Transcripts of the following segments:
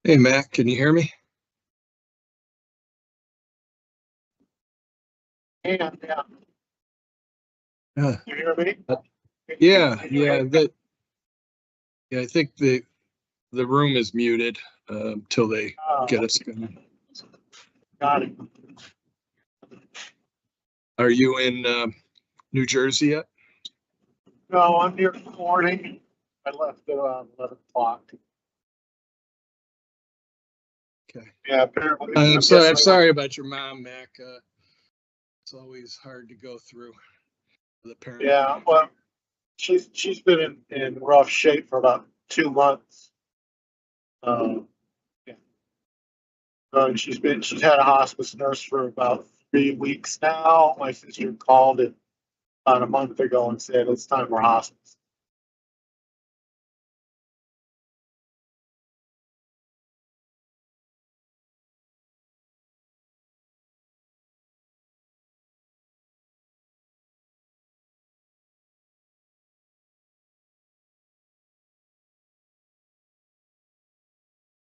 Hey, Matt, can you hear me? And yeah, Uh, you hear me? uh, Can yeah, you hear yeah, me? yeah. I think the room is muted till they get us going. Got it. Are you in New Jersey yet? No, I'm here this morning. I left at 11 o'clock. Okay. Yeah, apparently. I'm sorry. I'm sorry about your mom, Mac. It's always hard to go through the parent. Yeah, well, she's been in rough shape for about 2 months. Yeah. And she's had a hospice nurse for about 3 weeks now. My sister called it about a month ago and said it's time for hospice.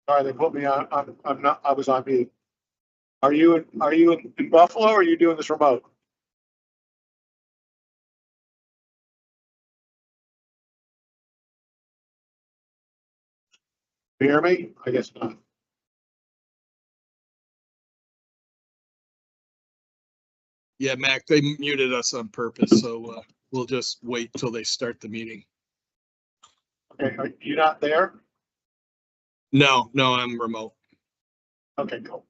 Sorry, they put me on. I'm not. I was on mute. Are you in Buffalo or are you doing this remote? You hear me? I guess not. Yeah, Mac, they muted us on purpose, so we'll just wait till they start the meeting. Okay, are you not there? No, no, I'm remote. Okay, cool.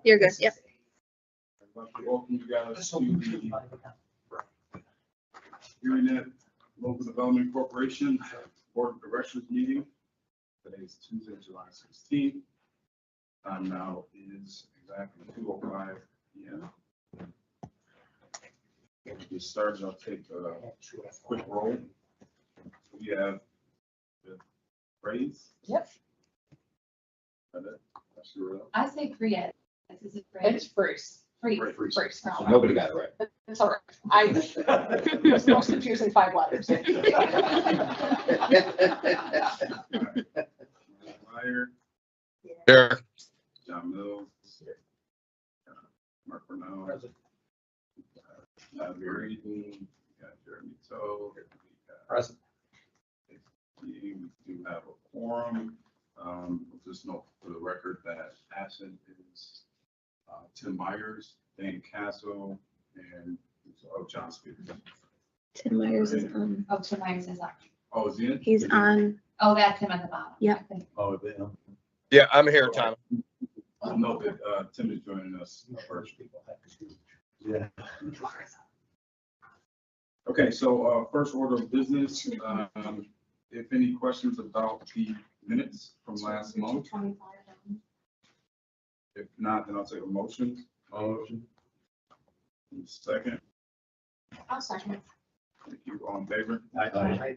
You're good. Yep. I'd like to welcome you guys to the ErieNet Local Development Corporation Board of Directors meeting. Today is Tuesday, July 16th. Time now is exactly 2:05 p.m. To get started, I'll take a quick roll. We have the phrase. Yep. That's your real. I say free ed. Is it free? It's first. Free. First. First. So nobody got it right. It's all right. It's most confusing 5 letters. Meyer, Here. John Mills, Mark Brunel, Javier Eden, Jeremy Toe. Present. We do have a quorum. Just note for the record that absent is Tim Myers, Dan Castle, and John Spears. Tim Myers is on. Oh, Tim Myers is up. Oh, is he in? He's on. Oh, that's him at the bottom. Yep. Oh, damn. Yeah, I'm here, Tom. I'll note that Tim is joining us first. Yeah. Okay, so first order of business, if any questions about the minutes from last month, if not, then I'll take a motion. Motion. Second, I'll second. thank you, all in favor? Aye.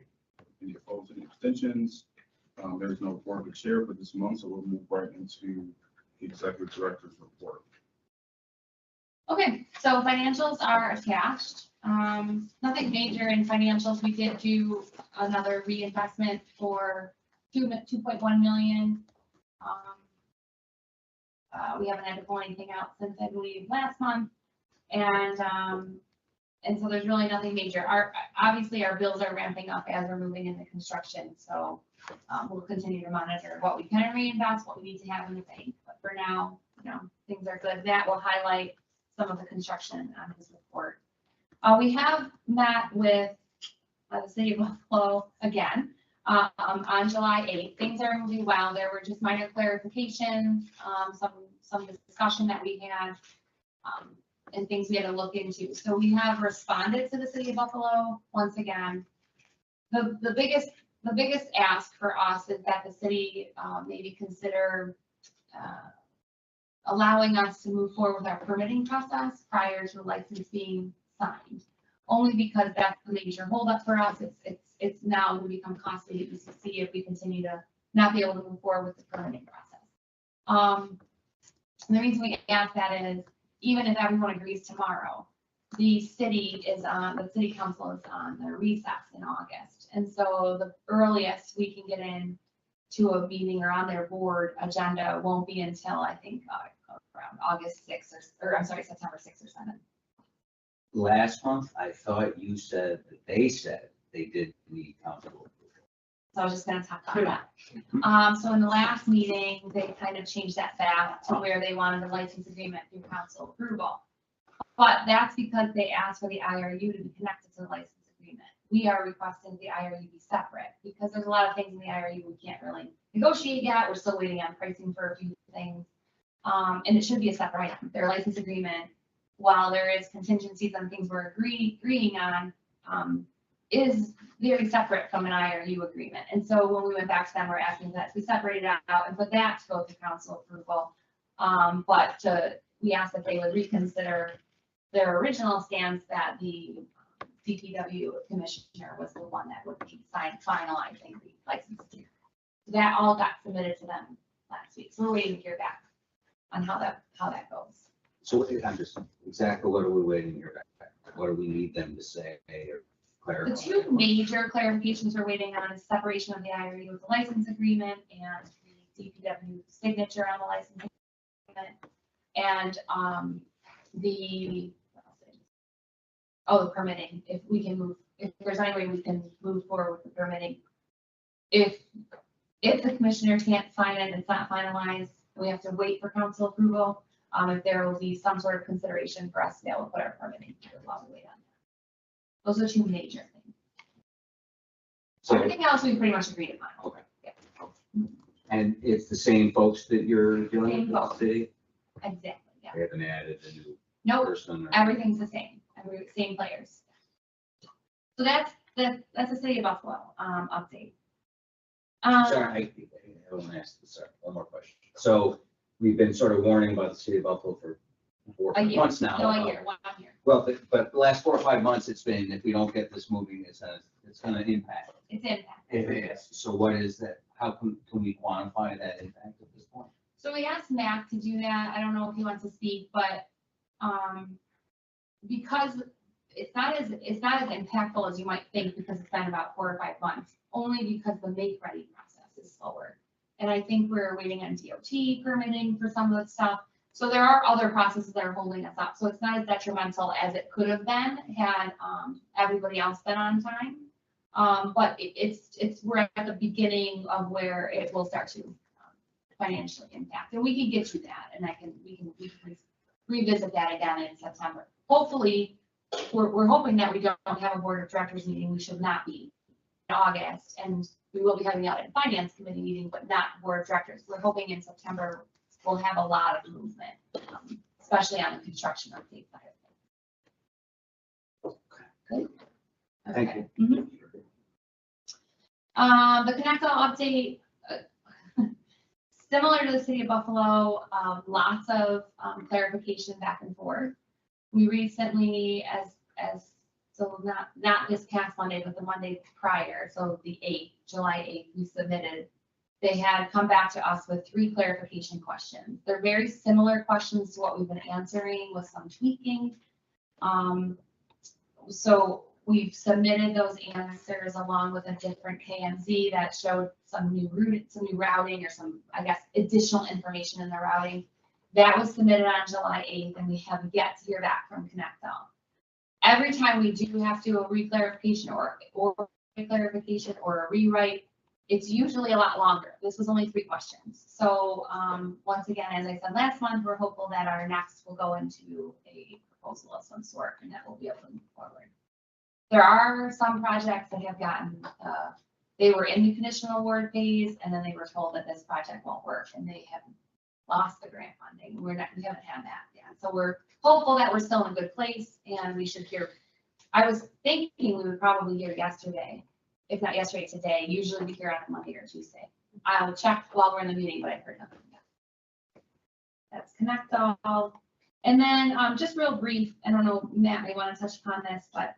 Any opposed, any abstentions? There's no board to chair for this month, so we'll move right into the executive director's report. Okay, so financials are attached. Nothing major in financials. We did do another reinvestment for 2.1 million. We haven't had to pull anything out since I believe last month. And so there's really nothing major. Obviously our bills are ramping up as we're moving into construction. So we'll continue to monitor what we can reinvest, what we need to have in the bank. But for now, things are good. That will highlight some of the construction on his report. We have met with the city of Buffalo again on July 8th. Things are moving well. There were just minor clarifications, some discussion that we had, and things we had to look into. So we have responded to the city of Buffalo once again. The biggest ask for us is that the city maybe consider allowing us to move forward with our permitting process prior to a license being signed. Only because that's the major holdup for us. It's now going to become costly to see if we continue to not be able to move forward with the permitting process. The reason we ask that is even if everyone agrees tomorrow, the city council is on their recess in August. And so the earliest we can get in to a meeting or on their board agenda won't be until I think around August 6th or I'm sorry, September 6th or 7th. Last month, I thought you said that they said they did need council approval. So I was just gonna talk about that. So in the last meeting, they kind of changed that back to where they wanted a license agreement through council approval. But that's because they asked for the IRU to be connected to the license agreement. We are requesting the IRU be separate because there's a lot of things in the IRU we can't really negotiate yet. We're still waiting on pricing for a few things. And it should be a separate item. Their license agreement, while there is contingencies on things we're agreeing on, is very separate from an IRU agreement. And so when we went back to them, we're asking that to be separated out and for that to go through council approval. We asked that they would reconsider their original stance that the DPW commissioner was the one that would be finalizing the license agreement. That all got submitted to them last week. So we're waiting to hear back on how that goes. So I'm just, exactly what are we waiting to hear back? What do we need them to say or clarify? The two major clarifications we're waiting on is separation of the IRU with the license agreement and the DPW signature on the license agreement. And the permitting, if there's any way we can move forward with the permitting. If the commissioner can't sign it, it's not finalized, we have to wait for council approval. If there will be some sort of consideration for us to be able to put our permitting through while we wait on that. Those are two major things. So, everything else we pretty much agreed upon. okay. And it's the same folks that you're dealing with Same in the folks. city? Exactly, yeah. We haven't added a new Nope, person. or- everything's the same, same players. So that's the city of Buffalo, update. Sorry, I want to ask, sorry, one more question. So we've been sort of warning about the city of Buffalo for 4 A year. months now. No, a year, 1 year. Well, but the last 4 or 5 months, it's been, if we don't get this moving, it's gonna impact. It's impact. It is. So what is that? How can we quantify that impact at this point? So we asked Mac to do that. I don't know if he wants to speak, but, because it's not as impactful as you might think, because it's been about 4 or 5 months, only because the make ready process is slower. And I think we're waiting on DOT permitting for some of the stuff. So there are other processes that are holding us up. So it's not as detrimental as it could have been had, everybody else been on time. But we're at the beginning of where it will start to financially impact, and we can get you that, and we can revisit that again in September. Hopefully, we're hoping that we don't have a board of directors meeting. We should not be in August, and we will be having out a finance committee meeting, but not board of directors. We're hoping in September we'll have a lot of movement, especially on the construction update side of things. Good. Thank Okay. you. Mhm. The Connect All update, similar to the city of Buffalo, lots of clarification back and forth. We recently, so not this past Monday, but the Monday prior, so the 8th, July 8th, we submitted. They had come back to us with 3 clarification questions. They're very similar questions to what we've been answering with some tweaking. So we've submitted those answers along with a different KMZ that showed some new routing, or some, I guess, additional information in the routing. That was submitted on July 8th, and we have yet to hear back from ConnectAll. Every time we do have to do a reclarification or reclarification or a rewrite, it's usually a lot longer. This was only 3 questions. So once again, as I said last month, we're hopeful that our next will go into a proposal of some sort, and that will be able to move forward. There are some projects that have gotten, they were in the conditional award phase, and then they were told that this project won't work, and they have lost the grant funding. We haven't had that yet. So we're hopeful that we're still in a good place, and we should hear. I was thinking we would probably hear yesterday, if not yesterday, today. Usually we hear on a Monday or Tuesday. I'll check while we're in the meeting, but I've heard nothing yet. That's ConnectAll. And then just real brief, I don't know, Matt may want to touch upon this, but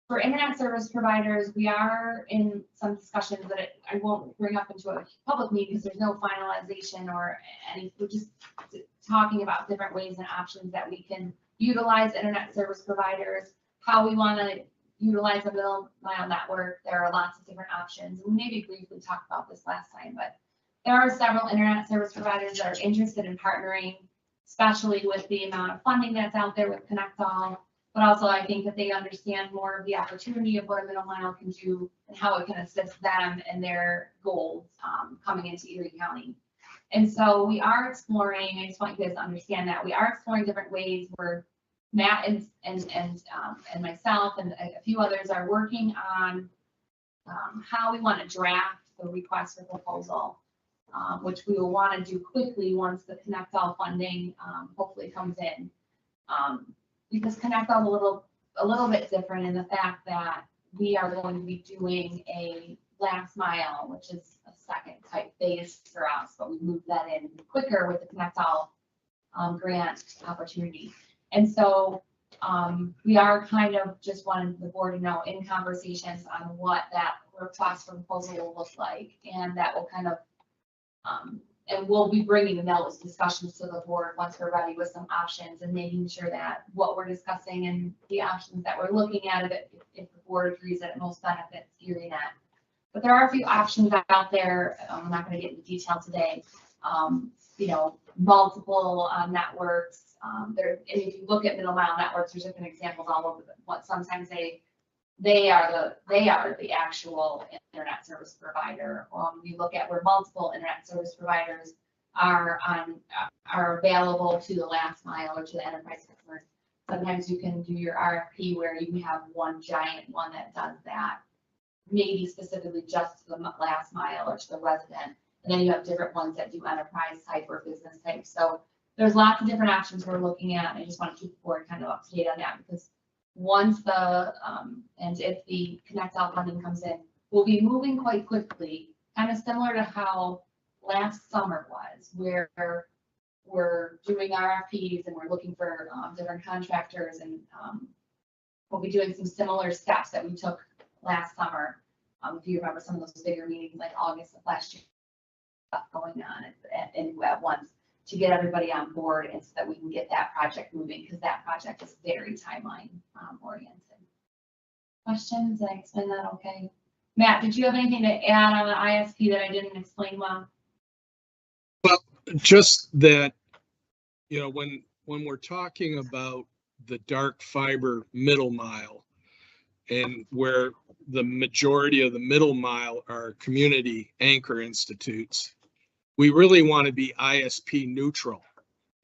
for internet service providers, we are in some discussions that I won't bring up into a public meeting because there's no finalization or any, we're just talking about different ways and options that we can utilize internet service providers, how we want to utilize a middle mile network. There are lots of different options. We maybe briefly talked about this last time, but there are several internet service providers that are interested in partnering, especially with the amount of funding that's out there with ConnectAll. But also, I think that they understand more of the opportunity of what a middle mile can do and how it can assist them in their goals coming into Erie County. And so we are exploring, I just want you guys to understand that, we are exploring different ways where Matt and myself and a few others are working on how we want to draft the request for proposal, which we will want to do quickly once the ConnectAll funding hopefully comes in. Because ConnectAll is a little bit different in the fact that we are going to be doing a last mile, which is a second type phase for us, but we moved that in quicker with the ConnectAll grant opportunity. And so we are kind of just wanting the board to know in conversations on what that request for proposal will look like, and that will kind of and we'll be bringing those discussions to the board once we're ready with some options and making sure that what we're discussing and the options that we're looking at, if the board agrees that it most benefits ErieNet. But there are a few options out there. I'm not going to get into detail today. You know, multiple networks. And if you look at middle mile networks, there's different examples all over them. What sometimes they are the actual internet service provider. You look at where multiple internet service providers are available to the last mile or to the enterprise customers. Sometimes you can do your RFP where you have one giant one that does that, maybe specifically just to the last mile or to the resident. And then you have different ones that do enterprise type or business type. So there's lots of different options we're looking at. I just want to keep the board kind of up to date on that because once the, and if the Connect All funding comes in, we'll be moving quite quickly, kind of similar to how last summer was, where we're doing RFPs and we're looking for different contractors and we'll be doing some similar steps that we took last summer. If you remember some of those bigger meetings like August of last year, stuff going on at once to get everybody on board and so that we can get that project moving because that project is very timeline oriented. Questions? Did I explain that okay? Matt, did you have anything to add on the ISP that I didn't explain well? Well, just that, you know, when we're talking about the dark fiber middle mile and where the majority of the middle mile are community anchor institutes, we really want to be ISP neutral.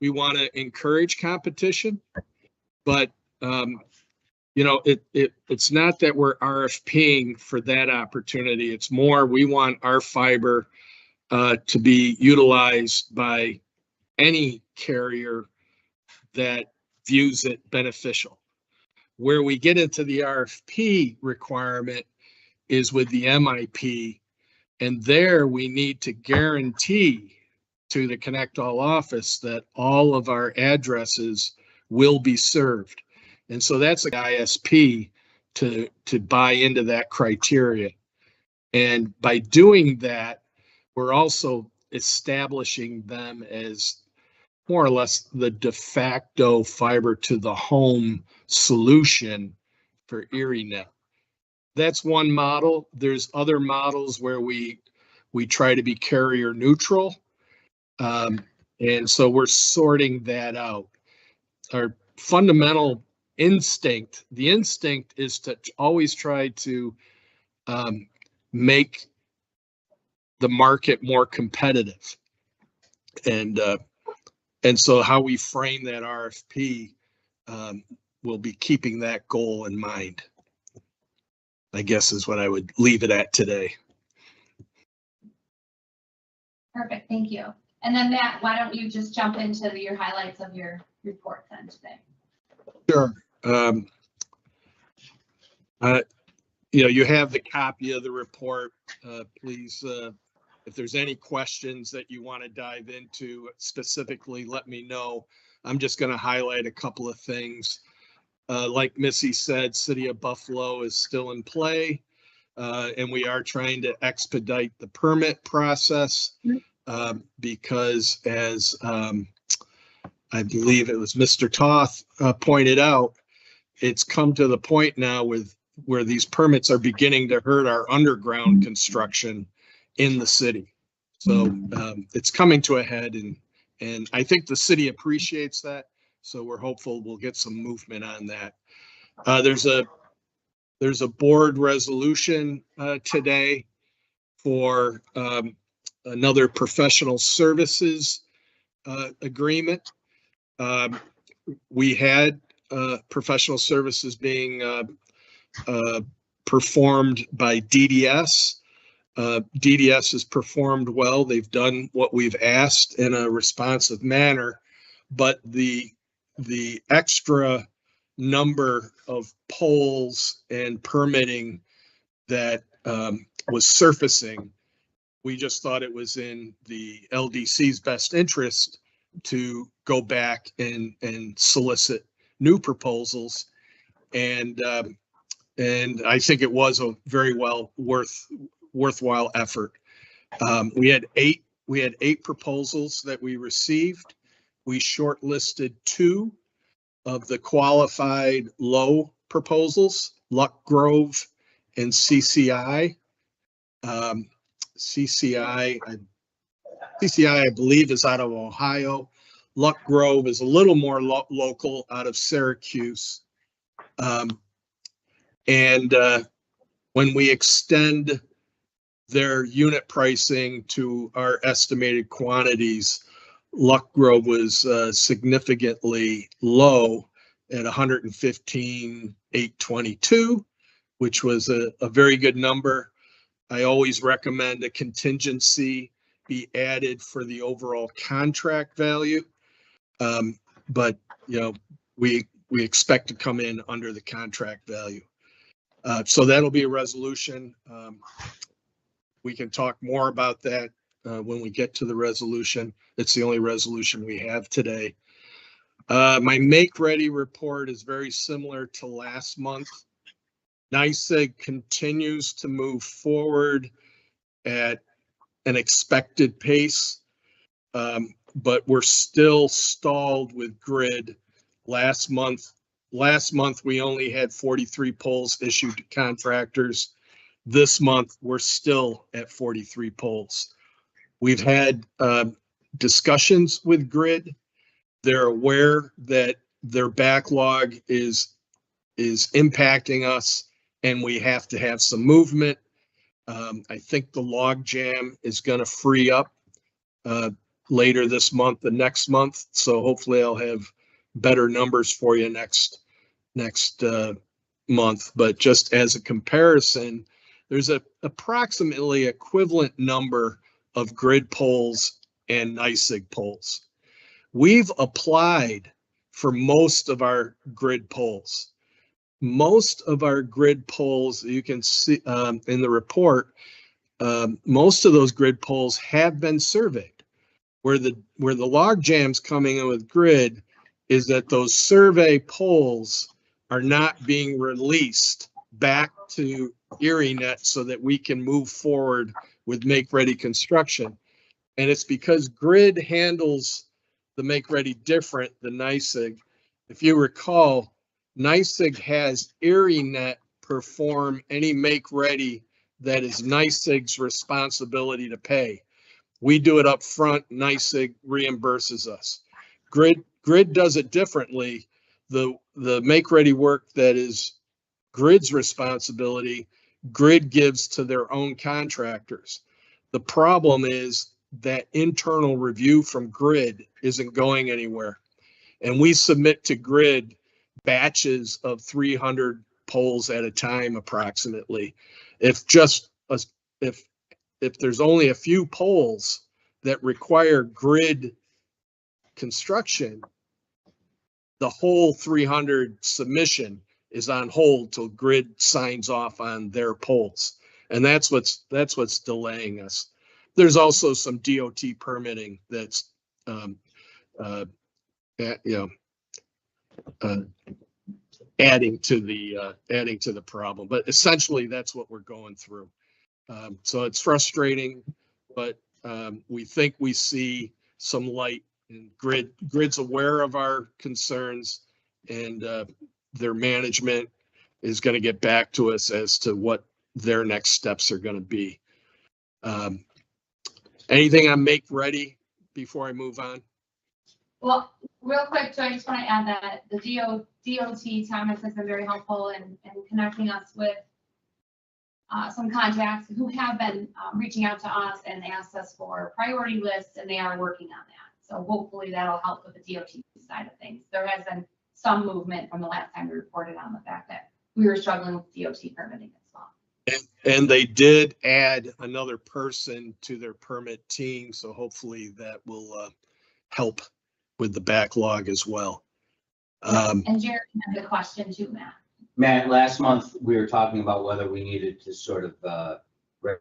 We want to encourage competition, but you know, it's not that we're RFPing for that opportunity. It's more we want our fiber to be utilized by any carrier that views it beneficial. Where we get into the RFP requirement is with the MIP, and there we need to guarantee to the Connect All office that all of our addresses will be served. And so that's the ISP to buy into that criteria. And by doing that, we're also establishing them as more or less the de facto fiber to the home solution for ErieNet. That's one model. There's other models where we try to be carrier neutral. And so we're sorting that out. Our fundamental instinct, the instinct is to always try to make the market more competitive. And so how we frame that RFP will be keeping that goal in mind, I guess is what I would leave it at today. Perfect, thank you. And then Matt, why don't you just jump into your highlights of your report then today? Sure. You know, you have the copy of the report. Please, if there's any questions that you want to dive into specifically, let me know. I'm just going to highlight a couple of things. Like Missy said, City of Buffalo is still in play, and we are trying to expedite the permit process because as I believe it was Mr. Toth pointed out, it's come to the point now where these permits are beginning to hurt our underground construction in the city. So it's coming to a head, and I think the city appreciates that. So we're hopeful we'll get some movement on that. There's a board resolution today for another professional services agreement. We had professional services being performed by DDS. DDS has performed well. They've done what we've asked in a responsive manner, but the extra number of polls and permitting that was surfacing, we just thought it was in the LDC's best interest to go back and solicit new proposals. And I think it was a very worthwhile effort. We had eight proposals that we received. We shortlisted 2 of the qualified low proposals, Luck Grove and CCI. CCI, I believe, is out of Ohio. Luck Grove is a little more local, out of Syracuse. And when we extend their unit pricing to our estimated quantities, Luck Grove was significantly low at 115,822, which was a very good number. I always recommend a contingency be added for the overall contract value. But, you know, we expect to come in under the contract value. So that'll be a resolution. We can talk more about that when we get to the resolution. It's the only resolution we have today. My make ready report is very similar to last month. NYSEG continues to move forward at an expected pace, but we're still stalled with grid. Last month we only had 43 polls issued to contractors. This month we're still at 43 polls. We've had discussions with grid. They're aware that their backlog is impacting us and we have to have some movement. I think the log jam is going to free up later this month and next month. So hopefully I'll have better numbers for you next month. But just as a comparison, there's a approximately equivalent number of grid polls and NYSEG polls. We've applied for most of our grid polls. Most of our grid polls, you can see in the report, most of those grid polls have been surveyed. Where the log jam's coming in with grid is that those survey polls are not being released back to ErieNet so that we can move forward with make ready construction. And it's because grid handles the make ready different than NYSEG. If you recall, NYSEG has ErieNet perform any make ready that is NYSEG's responsibility to pay. We do it up front, NYSEG reimburses us. Grid does it differently. The make ready work that is grid's responsibility, grid gives to their own contractors. The problem is that internal review from grid isn't going anywhere. And we submit to grid batches of 300 polls at a time, approximately. If there's only a few polls that require grid construction, the whole 300 submission is on hold till grid signs off on their polls. And that's what's delaying us. There's also some DOT permitting that's adding to the problem, but essentially that's what we're going through. So it's frustrating, but we think we see some light, and grid's aware of our concerns, and their management is going to get back to us as to what their next steps are going to be. Anything on make ready before I move on? Well, real quick, so I just want to add that the DOT, Thomas, has been very helpful in connecting us with some contacts who have been reaching out to us and asked us for priority lists, and they are working on that. So hopefully that'll help with the DOT side of things. There has been some movement from the last time we reported on the fact that we were struggling with DOT permitting as well. And they did add another person to their permit team, so hopefully that will help with the backlog as well. And Jared had the question too, Matt. Matt, last month we were talking about whether we needed to sort of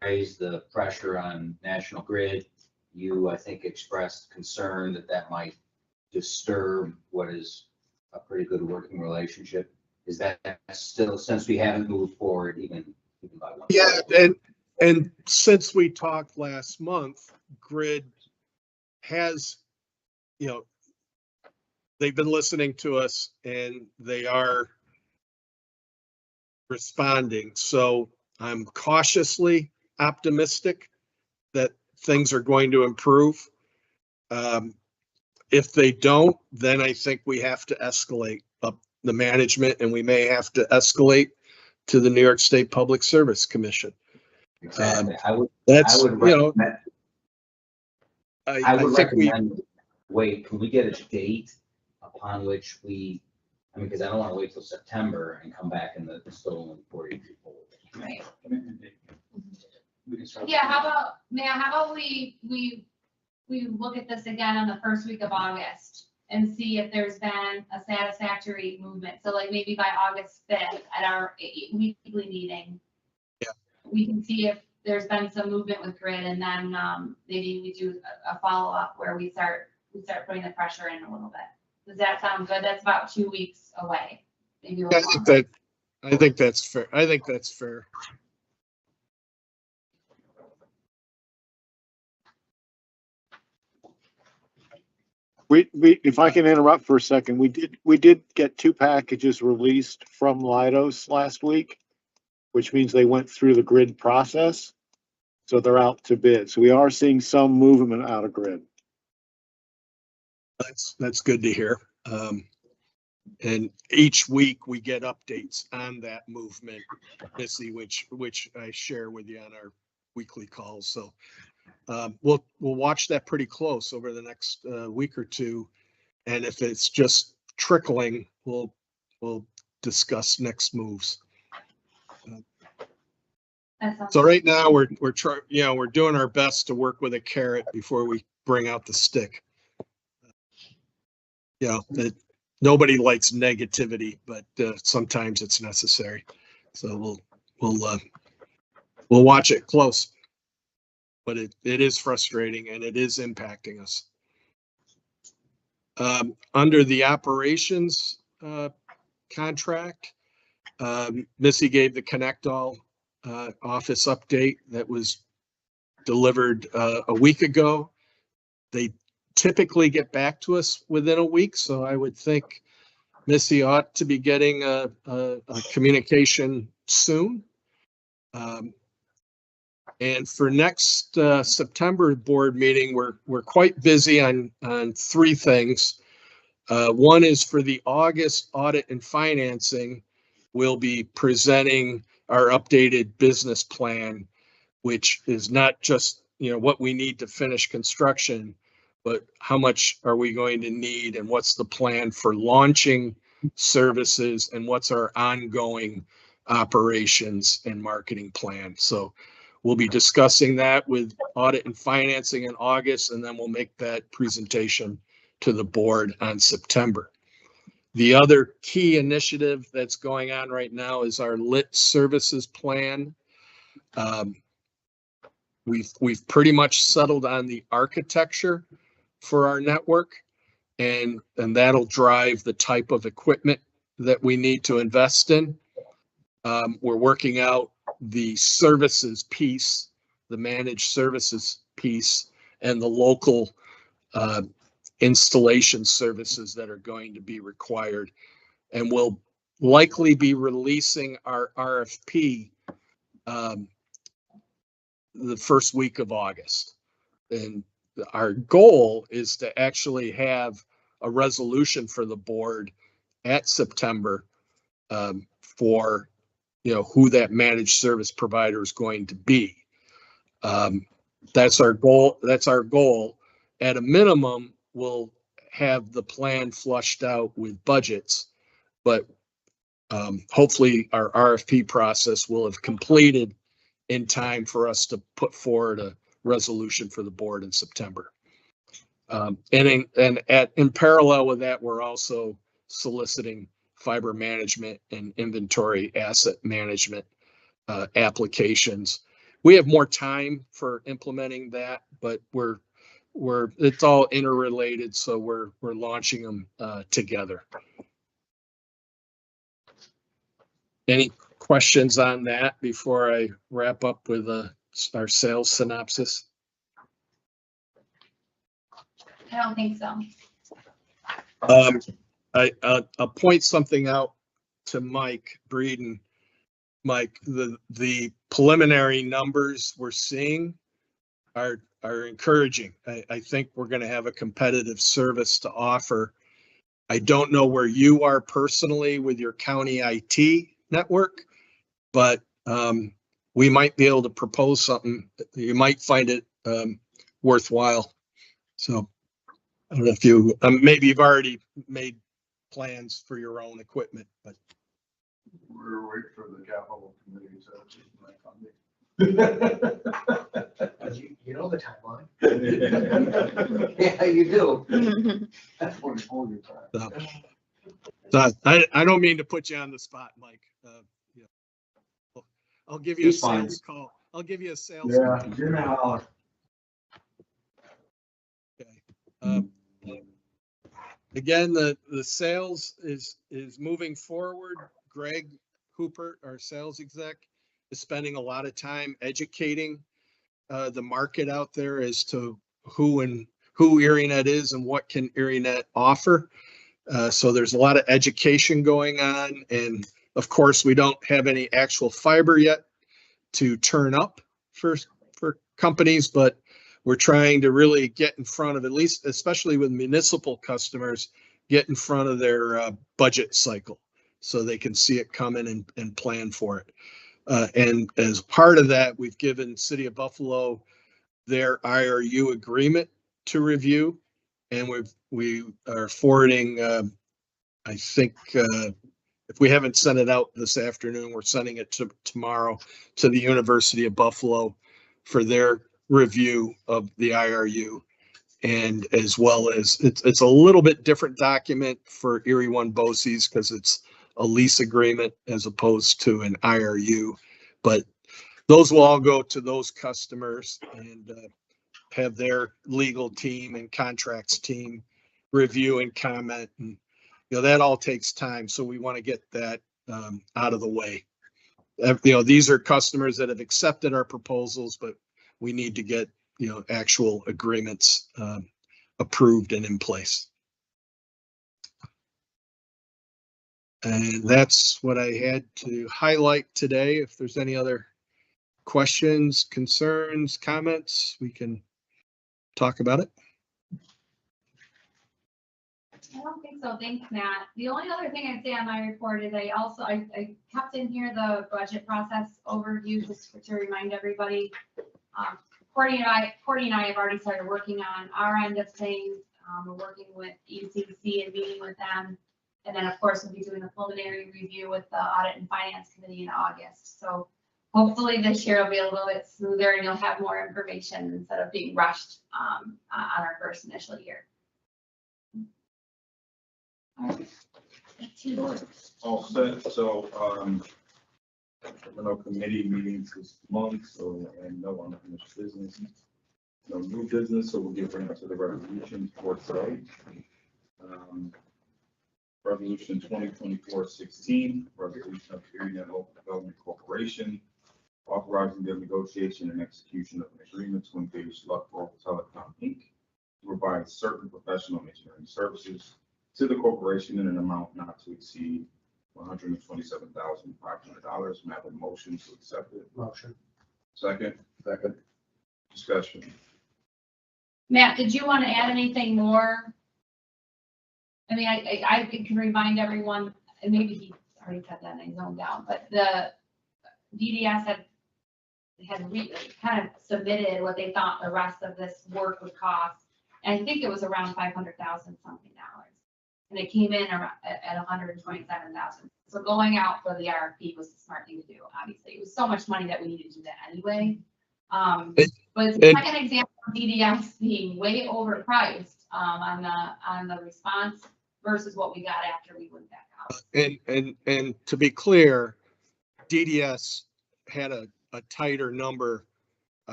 raise the pressure on National Grid. You, I think, expressed concern that might disturb what is a pretty good working relationship. Is that still, since we haven't moved forward even by one? Yeah, and since we talked last month, Grid has, they've been listening to us and they are responding. So I'm cautiously optimistic that things are going to improve. If they don't, then I think we have to escalate up the management, and we may have to escalate to the New York State Public Service Commission. Exactly. I would recommend, wait, can we get a date upon which we, because I don't want to wait till September and come back in the stolen 43 polls. Right. Yeah, how about we look at this again on the first week of August and see if there's been a satisfactory movement. So like maybe by August 5th at our weekly meeting. Yeah. We can see if there's been some movement with grid, and then maybe we do a follow-up where we start putting the pressure in a little bit. Does that sound good? That's about 2 weeks away. Maybe a I little think longer. I think that's fair. I think that's fair. If I can interrupt for a second, we did get 2 packages released from Leidos last week, which means they went through the grid process. So they're out to bid. So we are seeing some movement out of grid. That's good to hear. And each week we get updates on that movement, Missy, which I share with you on our weekly calls. So we'll watch that pretty close over the next week or two. And if it's just trickling, we'll discuss next moves. That sounds So right now we're doing our best to work with a carrot before we bring out the stick. Nobody likes negativity, but sometimes it's necessary. So we'll watch it close. But it is frustrating and it is impacting us. Under the operations contract, Missy gave the Connect All office update that was delivered a week ago. They typically get back to us within a week, so I would think Missy ought to be getting a communication soon. And for next September board meeting, we're quite busy on 3 things. One is for the August audit and financing. We'll be presenting our updated business plan, which is not just what we need to finish construction, but how much are we going to need and what's the plan for launching services and what's our ongoing operations and marketing plan. So we'll be discussing that with audit and financing in August, and then we'll make that presentation to the board on September. The other key initiative that's going on right now is our lit services plan. We've pretty much settled on the architecture for our network, and that'll drive the type of equipment that we need to invest in. We're working out the services piece, the managed services piece, and the local installation services that are going to be required. And we'll likely be releasing our RFP the first week of August. And our goal is to actually have a resolution for the board at September for who that managed service provider is going to be. That's our goal. At a minimum, we'll have the plan flushed out with budgets, but hopefully our RFP process will have completed in time for us to put forward a resolution for the board in September. In parallel with that, we're also soliciting fiber management and inventory asset management applications. We have more time for implementing that, but it's all interrelated, so we're launching them together. Any questions on that before I wrap up with our sales synopsis? I don't think so. I'll point something out to Mike Breeden. Mike, the preliminary numbers we're seeing are encouraging. I think we're going to have a competitive service to offer. I don't know where you are personally with your county IT network, but we might be able to propose something. You might find it worthwhile. So I don't know if you maybe you've already made plans for your own equipment, but We're waiting for the capital committee to. You know the timeline. Yeah, you do. That's what it's holding for. So I don't mean to put you on the spot, Mike. Yeah. I'll give you a He's fine. sales call. I'll give you a sales Yeah, call. give me a holler. Okay. Again, the sales is moving forward. Greg Hooper, our sales exec, is spending a lot of time educating the market out there as to who ErieNet is and what can ErieNet offer. So there's a lot of education going on, and of course, we don't have any actual fiber yet to turn up for companies, but we're trying to really get in front of, at least, especially with municipal customers, get in front of their budget cycle so they can see it coming and plan for it. And as part of that, we've given City of Buffalo their IRU agreement to review, and we are forwarding. I think if we haven't sent it out this afternoon, we're sending it tomorrow to the University of Buffalo for their review of the IRU, and as well as it's a little bit different document for Erie One BOCES because it's a lease agreement as opposed to an IRU, but those will all go to those customers and have their legal team and contracts team review and comment, and that all takes time. So we want to get that out of the way. These are customers that have accepted our proposals, but we need to get actual agreements approved and in place. And that's what I had to highlight today. If there's any other questions, concerns, comments, we can talk about it. I don't think so. Thanks, Matt. The only other thing I'd say on my report is I kept in here the budget process overview just to remind everybody. Courtney and I have already started working on our end of things. We're working with ECC and meeting with them. And then, of course, we'll be doing the preliminary review with the Audit and Finance Committee in August. So hopefully this year will be a little bit smoother and you'll have more information instead of being rushed on our first initial year. All set, so, there are no committee meetings this month, so, and no unfinished business. No new business, so we'll get right into the resolutions for today. Resolution 2024-16, resolution of ErieNet Local Development Corporation, authorizing the negotiation and execution of an agreement to engage Luck Grove Telecom Inc. to provide certain professional engineering services to the corporation in an amount not to exceed $127,500. May I have a motion to accept it? Motion. Second. Discussion. Matt, did you want to add anything more? I mean, I can remind everyone, and maybe he already said that and I zoned out, but the DDS had kind of submitted what they thought the rest of this work would cost. And I think it was around $500,000 something dollars. And it came in at $127,000. So going out for the RFP was the smart thing to do, obviously. It was so much money that we needed to do that anyway. But it's the second example of DDS being way overpriced on the response versus what we got after we went back out. And to be clear, DDS had a tighter number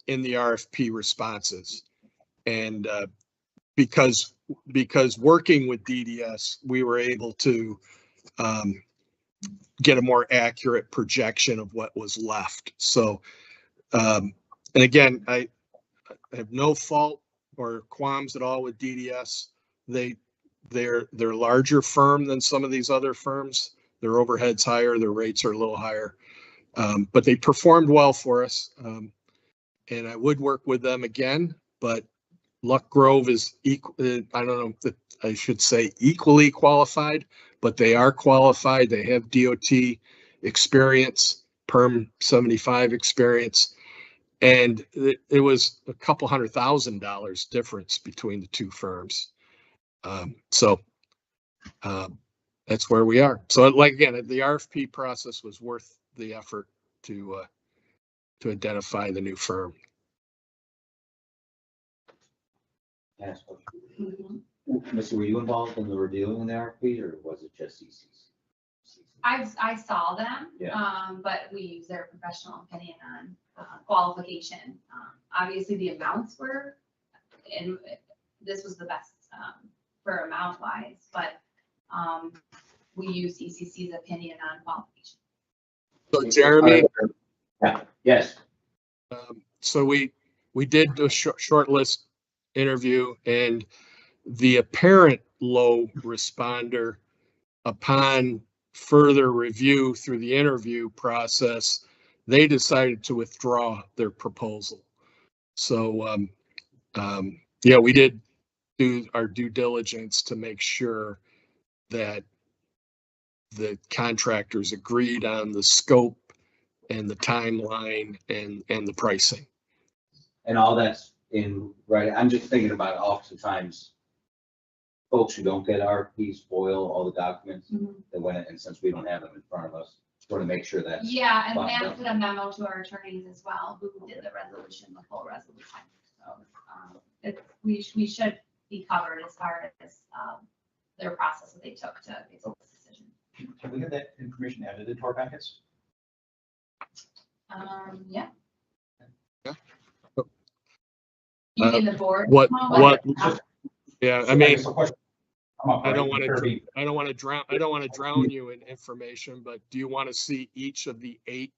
in the RFP responses, and because working with DDS, we were able to get a more accurate projection of what was left. So, and again, I have no fault or qualms at all with DDS. They're larger firm than some of these other firms. Their overhead's higher, their rates are a little higher, but they performed well for us. And I would work with them again, but Luck Grove is equal. I don't know that I should say equally qualified, but they are qualified. They have DOT experience, Perm 75 experience, and it was a couple $100,000 difference between the two firms. So that's where we are. So like again, the RFP process was worth the effort to to identify the new firm. Yes. Mhm. Missy, were you involved in the reviewing the RFP or was it just CC's? I saw them, Yeah. but we use their professional opinion on qualification. Obviously, the amounts were, and this was the best for amount wise, but we use ECC's opinion on qualification. So Jeremy, Yeah, yes. so we did a short list interview, and the apparent low responder, upon further review through the interview process, they decided to withdraw their proposal. So yeah, we did do our due diligence to make sure that the contractors agreed on the scope and the timeline and the pricing. And all that's in, right, I'm just thinking about oftentimes folks who don't get RFPs spoil all the documents that went in, and since we don't have them in front of us, want to make sure that's. Yeah, and fine. Matt did a memo to our attorneys as well, who did the resolution, the full resolution. So we should be covered as far as their process that they took to make this decision. Can we have that information added into our packets? Yeah. Yeah. You mean the board? What, memo? yeah, I mean, So question. I don't want to drown you in information, but do you want to see each of the 8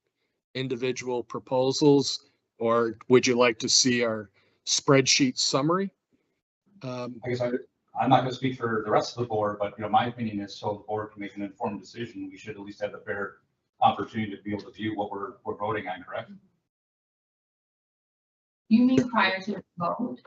individual proposals, or would you like to see our spreadsheet summary? I guess I'm not gonna speak for the rest of the board, but my opinion is so the board can make an informed decision, we should at least have a fair opportunity to be able to view what we're voting on, correct? You mean prior to the vote?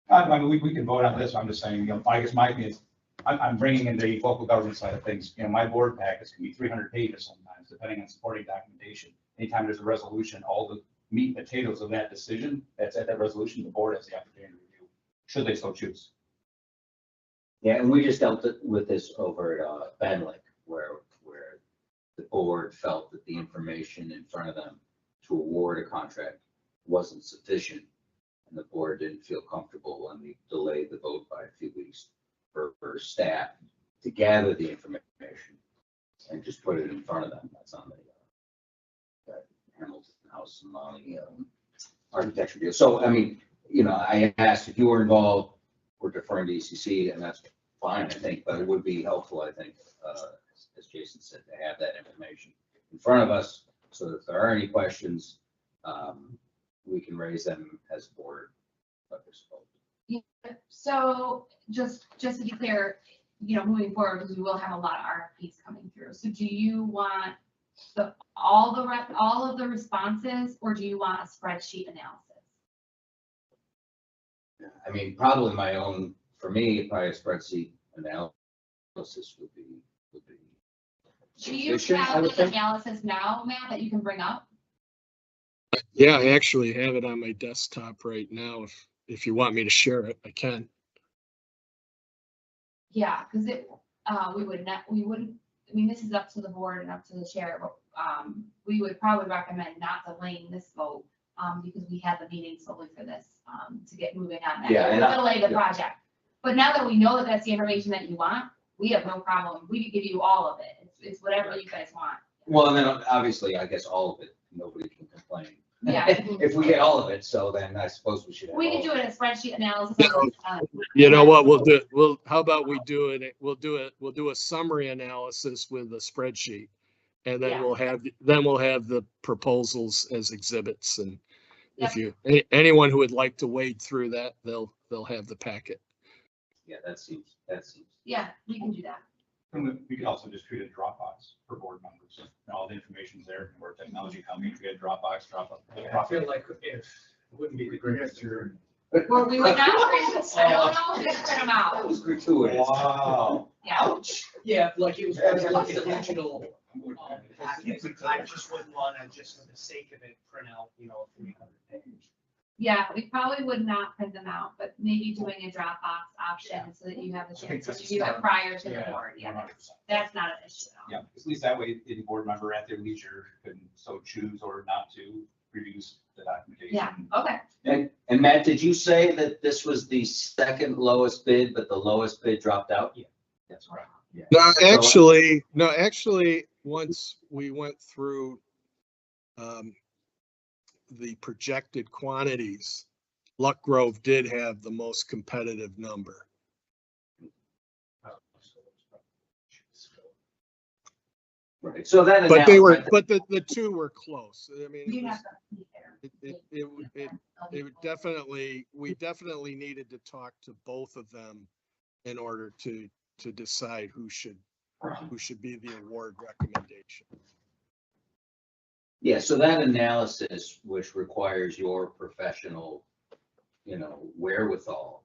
I mean, we can vote on this. I'm just saying, I guess my opinion is, I'm bringing in the local government side of things. My board packets can be 300 pages sometimes, depending on supporting documentation. Anytime there's a resolution, all the meat and potatoes of that decision, that's at that resolution, the board has the opportunity to review, should they so choose. Yeah, and we just dealt with this over at Benlick, where the board felt that the information in front of them to award a contract wasn't sufficient. And the board didn't feel comfortable, and we delayed the vote by a few weeks for staff to gather the information and just put it in front of them. That's on the Hamilton House and Molly architecture deal. So, I mean, I asked if you were involved, we're deferring to ECC, and that's fine, I think, but it would be helpful, I think, as Jason said, to have that information in front of us, so that if there are any questions, we can raise them as board. Yeah. So just to be clear, moving forward, because we will have a lot of RFPs coming through. So do you want all of the responses, or do you want a spreadsheet analysis? I mean, probably for me, probably a spreadsheet analysis would be. Do you sufficient, I have would the think. analysis now, Matt, that you can bring up? Yeah, I actually have it on my desktop right now. If you want me to share it, I can. Yeah, because we wouldn't, I mean, this is up to the board and up to the chair, but we would probably recommend not delaying this vote because we had the meeting solely for this to get moving on that. Yeah, It and would delay the project. But now that we know that that's the information that you want, we have no problem. We could give you all of it. It's whatever you guys want. Well, and then obviously, I guess all of it, nobody can complain. Yeah. If we get all of it, so then I suppose we should have. We all could do of it in a spreadsheet analysis. You know what, how about we do it, we'll do a summary analysis with a spreadsheet. And then Yeah. we'll have the proposals as exhibits, and if anyone who would like to wade through that, they'll have the packet. Yeah, that seems. Yeah, we can do that. And we could also just treat it Dropbox for board members. All the information's there, where technology coming, we had Dropbox. I feel like if it wouldn't be the greatest year. Well, we would not print, I don't know if we print them That out. was gratuitous. Wow. Yeah. Yeah, like it was like the original package. I just wouldn't want to, just for the sake of it, print out, 300 pages. Yeah, we probably would not print them out, but maybe doing a Dropbox option so that you have a chance to review it prior to the board. Yeah, 100%. that's not an issue at all. Yeah, at least that way, any board member at their leisure can so choose or not to reviews the documentation. Yeah, okay. And Matt, did you say that this was the second lowest bid, but the lowest bid dropped out? Yeah. That's right. Yeah. No, actually, once we went through the projected quantities, Luck Grove did have the most competitive number. Right, so that. But they were, analysis- but the two were close. I mean, You it was, have to be there. it definitely, we definitely needed to talk to both of them in order to decide who should be the award recommendation. Yeah, so that analysis, which requires your professional, wherewithal,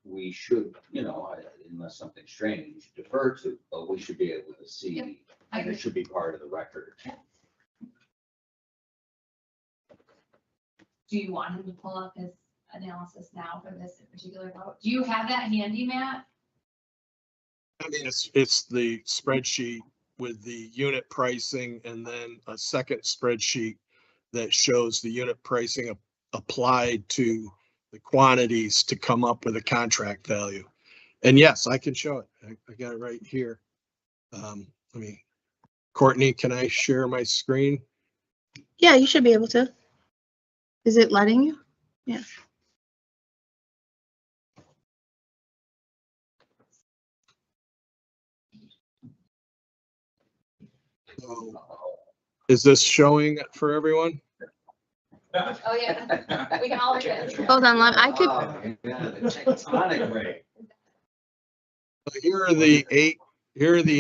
we should, unless something strange, defer to, but we should be able to Yep, see, I and agree. it should be part of the record. Do you want him to pull up his analysis now for this particular vote? Do you have that handy, Matt? I mean, it's the spreadsheet with the unit pricing and then a second spreadsheet that shows the unit pricing applied to the quantities to come up with a contract value. And yes, I can show it. I got it right here. Courtney, can I share my screen? Yeah, you should be able to. Is it letting you? Yeah. So, is this showing for everyone? Oh, yeah, we can all look at it. Hold on, I could. Oh, yeah, the tectonic rate. Here are the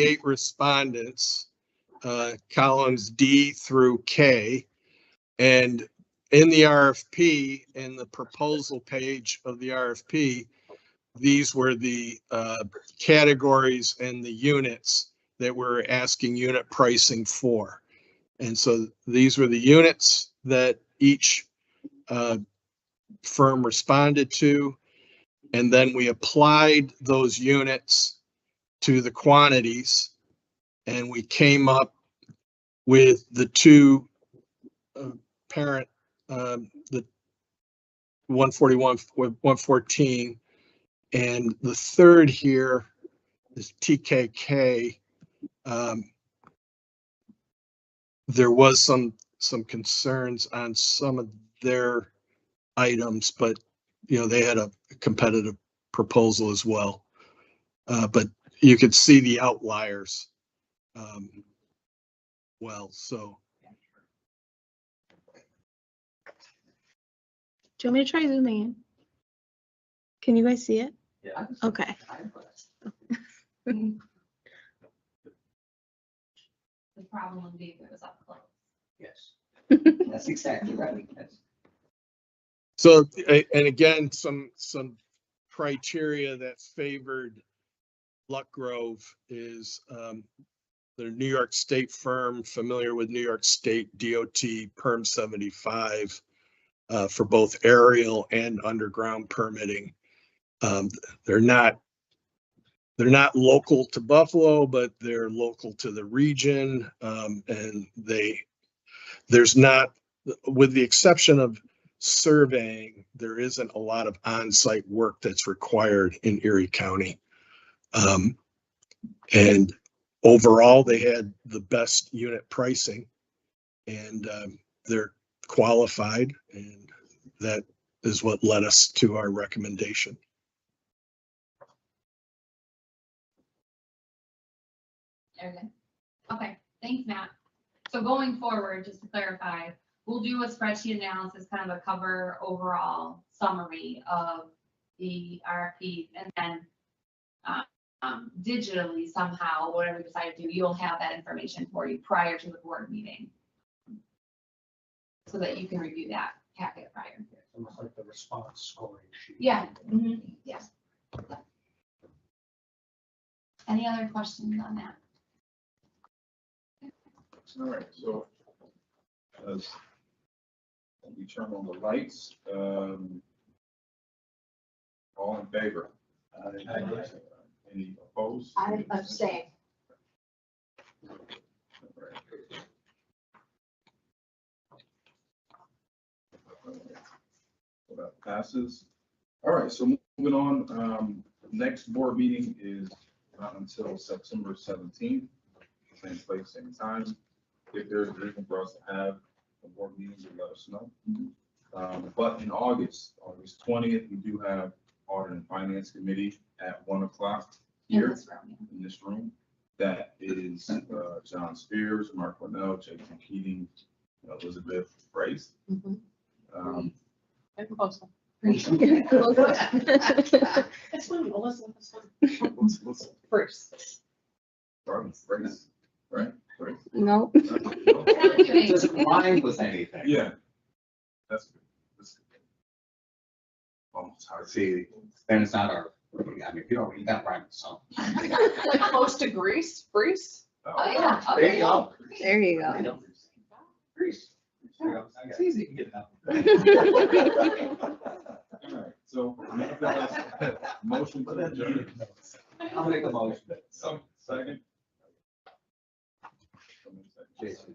eight respondents, columns D through K. And in the RFP, in the proposal page of the RFP, these were the categories and the units that we're asking unit pricing for. And so these were the units that each firm responded to. And then we applied those units to the quantities, and we came up with the two parent, the 141, 114, and the third here is TKK. There was some concerns on some of their items, but they had a competitive proposal as well. But you could see the outliers. So Do you want me to try zooming in? Can you guys see it? Yeah. Okay. The problem would be if it was up close. Yes, that's exactly right. So, and again, some criteria that favored Luck Grove is the New York State firm, familiar with New York State DOT Perm 75 for both aerial and underground permitting. They're not local to Buffalo, but they're local to the region, and there's not, with the exception of surveying, there isn't a lot of on-site work that's required in Erie County. And overall, they had the best unit pricing, and they're qualified, and that is what led us to our recommendation. Okay, thanks, Matt. So going forward, just to clarify, we'll do a spreadsheet analysis, kind of a cover overall summary of the RFP, and then digitally somehow, whatever you decide to do, you'll have that information for you prior to the board meeting, so that you can review that packet prior. Almost like the response scoring sheet. Yeah. Yeah. Any other questions on that? All right, so as we turn on the lights, all in favor? Any opposed? I abstain. that passes. All right, so moving on, next board meeting is not until September 17th, same place, same time. If there's a reason for us to have a board meeting, let us know. But in August 20th, we do have Audit and Finance Committee at 1 o'clock In here this room, yeah. in this room. That is John Spears, Mark Cornell, Jason Keating, Elizabeth Brace. Mhm. Pretty Let's- It's funny, Melissa, it's funny. let's First. start with Brace, right? Brace? Nope. It doesn't rhyme with anything. Yeah. That's good. That's good. Almost hard. See, then it's not our, I mean, you got to rhyme with something. Like close to Greece, Greece? Oh, yeah. Oh, There you go. There you go. Grease. It's easy to get it out. All right, so motion to adjourn. I'll make a motion. Some second. Jason.